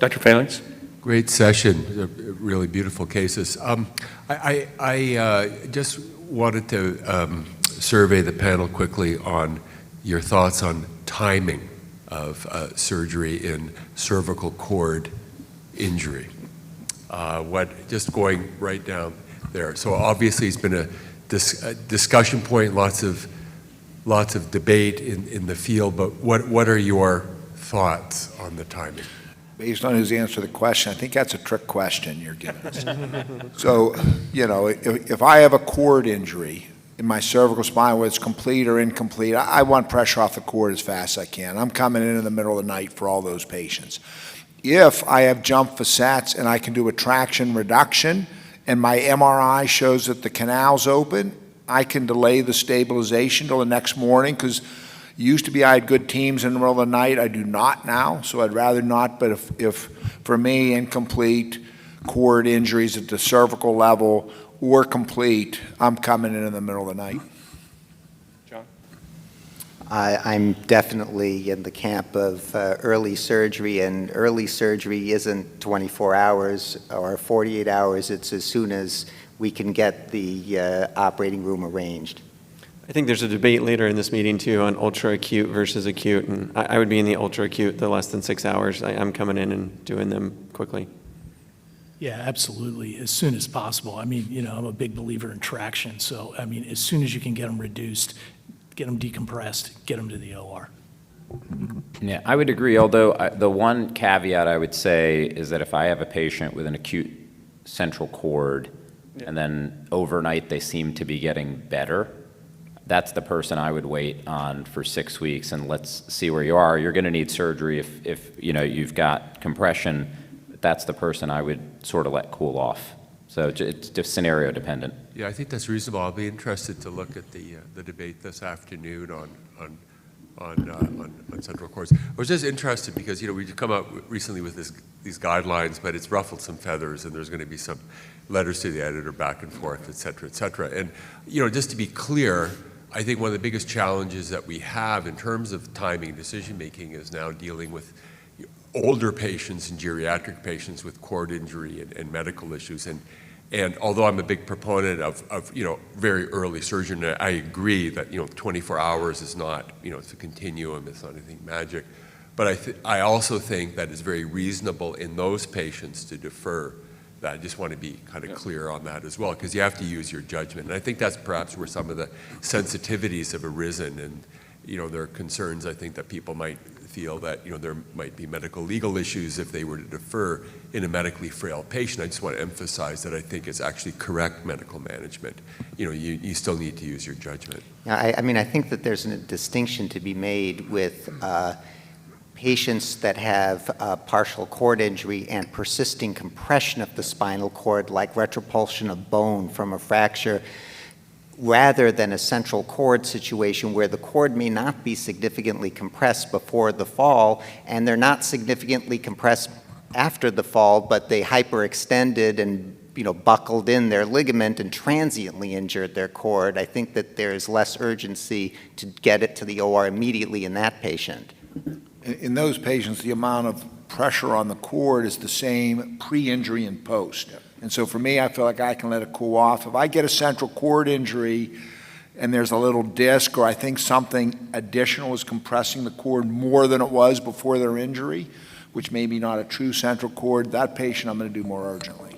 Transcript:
Dr. Phalanx? Great session, really beautiful cases. I just wanted to survey the panel quickly on your thoughts on timing of surgery in cervical cord injury. Just going right down there. So obviously it's been a discussion point, lots of debate in the field, but what are your thoughts on the timing? Based on his answer to the question, I think that's a trick question you're giving us. So, you know, if I have a cord injury in my cervical spine, whether it's complete or incomplete, I want pressure off the cord as fast as I can. I'm coming in the middle of the night for all those patients. If I have jump facets and I can do a traction reduction and my MRI shows that the canal's open, I can delay the stabilization till the next morning, because used to be I had good teams in the middle of the night. I do not now, so I'd rather not. But if for me, incomplete cord injuries at the cervical level or complete, I'm coming in the middle of the night. John? I'm definitely in the camp of early surgery, and early surgery isn't 24 hours or 48 hours. It's as soon as we can get the operating room arranged. I think there's a debate later in this meeting too on ultra acute versus acute, and I would be in the ultra acute, the less than 6 hours. I'm coming in and doing them quickly. Yeah, absolutely, as soon as possible. I mean, you know, I'm a big believer in traction, so I mean, as soon as you can get them reduced, get them decompressed, get them to the OR. Yeah, I would agree, although the one caveat I would say is that if I have a patient with an acute central cord and then overnight they seem to be getting better, that's the person I would wait on for 6 weeks and let's see where you are. You're going to need surgery if you know you've got compression. That's the person I would sort of let cool off. So it's just scenario dependent. Yeah, I think that's reasonable. I'll be interested to look at the debate this afternoon on central cords. I was just interested because, you know, we've come out recently with these guidelines, but it's ruffled some feathers, and there's going to be some letters to the editor back and forth, et cetera, et cetera. And, you know, just to be clear, I think one of the biggest challenges that we have in terms of timing and decision-making is now dealing with older patients and geriatric patients with cord injury and medical issues. And although I'm a big proponent of you know, very early surgery, I agree that, you know, 24 hours is not, you know, it's a continuum, it's not anything magic. But I also think that it's very reasonable in those patients to defer. I just want to be kind of clear on that as well, because you have to use your judgment. And I think that's perhaps where some of the sensitivities have arisen, and, you know, there are concerns, I think, that people might feel that, you know, there might be medical legal issues if they were to defer in a medically frail patient. I just want to emphasize that I think it's actually correct medical management. You know, you still need to use your judgment. Yeah, I mean, I think that there's a distinction to be made with patients that have partial cord injury and persisting compression of the spinal cord, like retropulsion of bone from a fracture, rather than a central cord situation where the cord may not be significantly compressed before the fall, and they're not significantly compressed after the fall, but they hyperextended and, you know, buckled in their ligament and transiently injured their cord. I think that there is less urgency to get it to the OR immediately in that patient. In those patients, the amount of pressure on the cord is the same pre-injury and post. And so for me, I feel like I can let it cool off. If I get a central cord injury and there's a little disc, or I think something additional is compressing the cord more than it was before their injury, which may be not a true central cord, that patient I'm going to do more urgently.